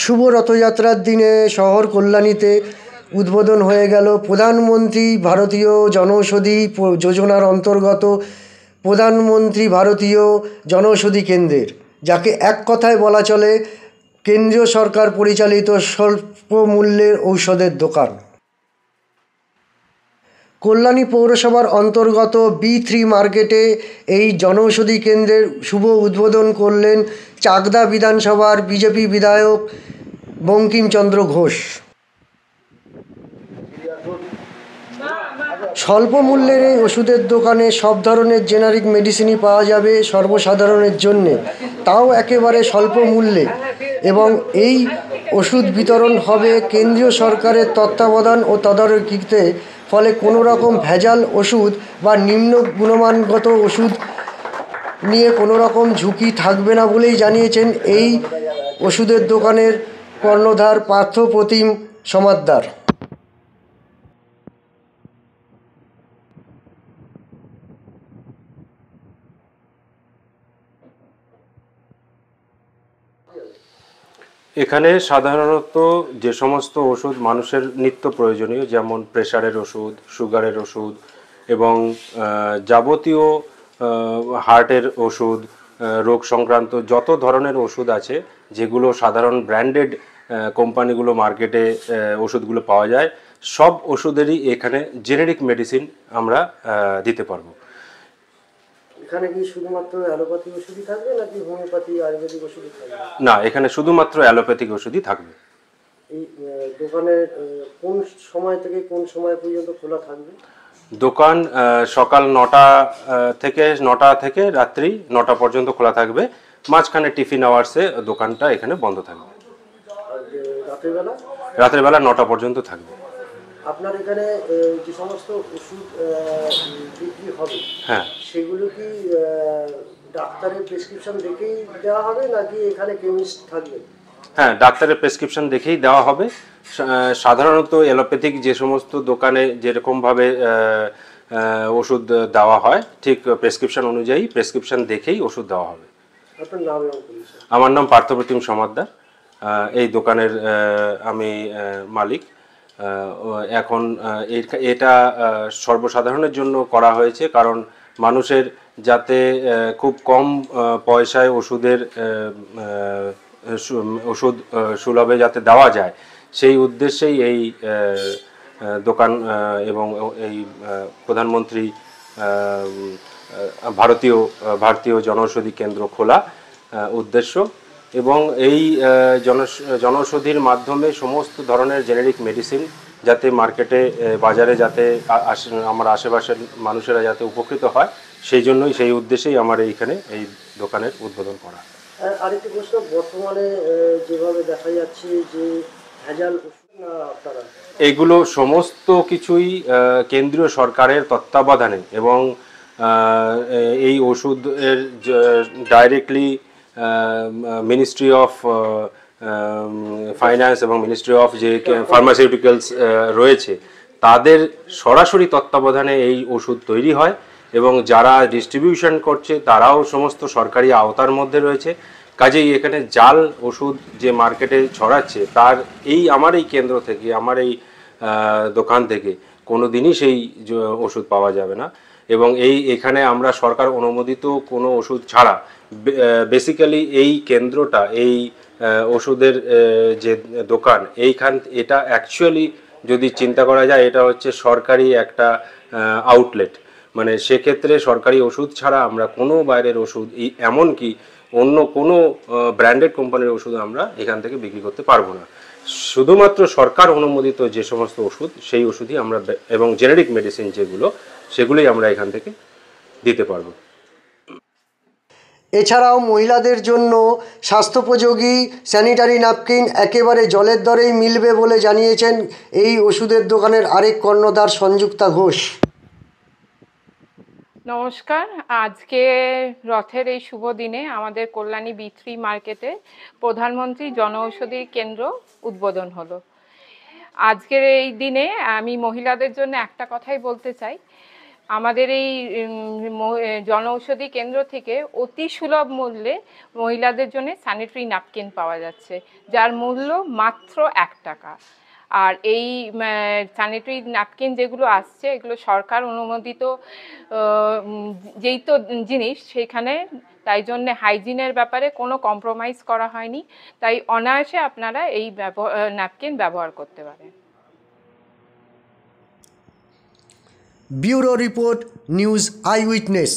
শুভ রথযাত্রার দিনে শহর কল্যাণীতে উদ্বোধন হয়ে গেল প্রধানমন্ত্রী ভারতীয় জনৌষধি যোজনার অন্তর্গত প্রধানমন্ত্রী ভারতীয় জনৌষধি কেন্দ্রের, যাকে এক কথায় বলা চলে কেন্দ্রীয় সরকার পরিচালিত স্বল্প মূল্যের ঔষধের দোকান। কল্যাণী পৌরসভার অন্তর্গত B3 মার্কেটে এই জনৌষধি কেন্দ্রের শুভ উদ্বোধন করলেন চাকদা বিধানসভার বিজেপি বিধায়ক বঙ্কিমচন্দ্র ঘোষ। স্বল্প মূল্যের এই ওষুধের দোকানে সব ধরনের জেনারিক মেডিসিনই পাওয়া যাবে সর্বসাধারণের জন্যে, তাও একেবারে স্বল্প মূল্যে, এবং এই ওষুধ বিতরণ হবে কেন্দ্রীয় সরকারের তত্ত্বাবধান ও তদারকিতে। ফলে কোনো রকম ভেজাল ওষুধ বা নিম্ন গুণমানগত ওষুধ নিয়ে কোনো রকম ঝুঁকি থাকবে না বলেই জানিয়েছেন এই ওষুধের দোকানের কর্ণধার পার্থপ্রতিম সমাদ্দার। এখানে সাধারণত যে সমস্ত ওষুধ মানুষের নিত্য প্রয়োজনীয়, যেমন প্রেশারের ওষুধ, সুগারের ওষুধ এবং যাবতীয় হার্টের ওষুধ, রোগ সংক্রান্ত যত ধরনের ওষুধ আছে, যেগুলো সাধারণ ব্র্যান্ডেড কোম্পানিগুলো মার্কেটে ওষুধগুলো পাওয়া যায়, সব ওষুধেরই এখানে জেনেরিক মেডিসিন আমরা দিতে পারবো। এখানে কি শুধুমাত্র অ্যালোপ্যাথিক ওষুধই থাকবে নাকি হোমিওপ্যাথি আয়ুর্বেদিক ওষুধই থাকবে? না, এখানে শুধুমাত্র অ্যালোপ্যাথিক ওষুধই থাকবে। এই দোকানের কোন সময় থেকে কোন সময় পর্যন্ত খোলা থাকবে? দোকান সকাল 9টা থেকে রাত্রি 9টা পর্যন্ত খোলা থাকবে। মাঝখানে টিফিন আওয়ার্সে দোকানটা এখানে বন্ধ থাকবে। রাতের বেলা 9টা পর্যন্ত থাকবে। আপনার এখানে যে সমস্ত ওষুধ বিক্রি হবে, হ্যাঁ, সেগুলো কি ডাক্তারের প্রেসক্রিপশন দেখেই দেওয়া হবে নাকি এখানে কেমিস্ট থাকবে? হ্যাঁ, ডাক্তারের প্রেসক্রিপশন দেখেই দেওয়া হবে। সাধারণত অ্যালোপ্যাথিক যে সমস্ত দোকানে যেরকমভাবে ওষুধ দেওয়া হয়, ঠিক প্রেসক্রিপশন অনুযায়ী প্রেসক্রিপশন দেখেই ওষুধ দেওয়া হবে। আপনার নাম এবং পরিচয়? আমার নাম পার্থপ্রতিম সমাদ্দার, এই দোকানের আমি মালিক। এখন এটা সর্বসাধারণের জন্য করা হয়েছে, কারণ মানুষের যাতে খুব কম পয়সায় ওষুধ সুলভে যাতে দেওয়া যায়, সেই উদ্দেশ্যেই এই দোকান এবং এই প্রধানমন্ত্রী ভারতীয় জনৌষধি কেন্দ্র খোলা উদ্দেশ্য। এবং এই জনৌষধির মাধ্যমে সমস্ত ধরনের জেনেরিক মেডিসিন যাতে মার্কেটে বাজারে যাতে আমার আশেপাশের মানুষেরা যাতে উপকৃত হয়, সেই উদ্দেশ্যেই আমার এইখানে এই দোকানের উদ্বোধন করা। আরেকটি প্রশ্ন, বর্তমানে যেভাবে দেখা যাচ্ছে যে ভেজাল ওষুধ না আপনারা, এগুলো সমস্ত কিছুই কেন্দ্রীয় সরকারের তত্ত্বাবধানে, এবং এই ওষুধের ডাইরেক্টলি মিনিস্ট্রি অফ ফাইন্যান্স এবং মিনিস্ট্রি অফ যে ফার্মাসিউটিক্যালস রয়েছে, তাদের সরাসরি তত্ত্বাবধানে এই ওষুধ তৈরি হয়, এবং যারা ডিস্ট্রিবিউশন করছে তারাও সমস্ত সরকারি আওতার মধ্যে রয়েছে। কাজেই এখানে জাল ওষুধ যে মার্কেটে ছড়াচ্ছে, তার আমার এই কেন্দ্র থেকে, আমার এই দোকান থেকে কোনো দিনই সেই ওষুধ পাওয়া যাবে না। এবং এখানে আমরা সরকার অনুমোদিত কোনো ওষুধ ছাড়া, বেসিক্যালি এই কেন্দ্রটা, এই ওষুধের যে দোকান, এটা অ্যাকচুয়ালি যদি চিন্তা করা যায়, এটা হচ্ছে সরকারি একটা আউটলেট। মানে সেক্ষেত্রে সরকারি ওষুধ ছাড়া আমরা কোনো বাইরের ওষুধ, এমনকি অন্য কোনো ব্র্যান্ডেড কোম্পানির ওষুধ আমরা এখান থেকে বিক্রি করতে পারবো না। শুধুমাত্র সরকার অনুমোদিত যে সমস্ত ওষুধ, সেই ওষুধই আমরা, এবং জেনেরিক মেডিসিন যেগুলো, সেগুলোই আমরা এখান থেকে দিতে পারবো। এছাড়াও মহিলাদের জন্য স্বাস্থ্যোপযোগী স্যানিটারি ন্যাপকিন একেবারে জলের দরেই মিলবে বলে জানিয়েছেন এই ওষুধের দোকানের আরেক কর্ণধার সংযুক্তা ঘোষ। নমস্কার। আজকে রথের এই শুভ দিনে আমাদের কল্যাণী B3 মার্কেটে প্রধানমন্ত্রী জনঔষধি কেন্দ্র উদ্বোধন হলো। আজকের এই দিনে আমি মহিলাদের জন্য একটা কথাই বলতে চাই, আমাদের এই জনঔষধি কেন্দ্র থেকে অতি সুলভ মূল্যে মহিলাদের জন্য স্যানিটারি ন্যাপকিন পাওয়া যাচ্ছে, যার মূল্য মাত্র 1 টাকা। আর এই স্যানিটারি ন্যাপকিন যেগুলো আসছে এগুলো সরকার অনুমোদিত যেই তো জিনিস, সেইখানে তাই জন্যে হাইজিনের ব্যাপারে কোনো কম্প্রোমাইজ করা হয়নি, তাই অনায়াসে আপনারা এই ন্যাপকিন ব্যবহার করতে পারেন। Bureau report, news I witness.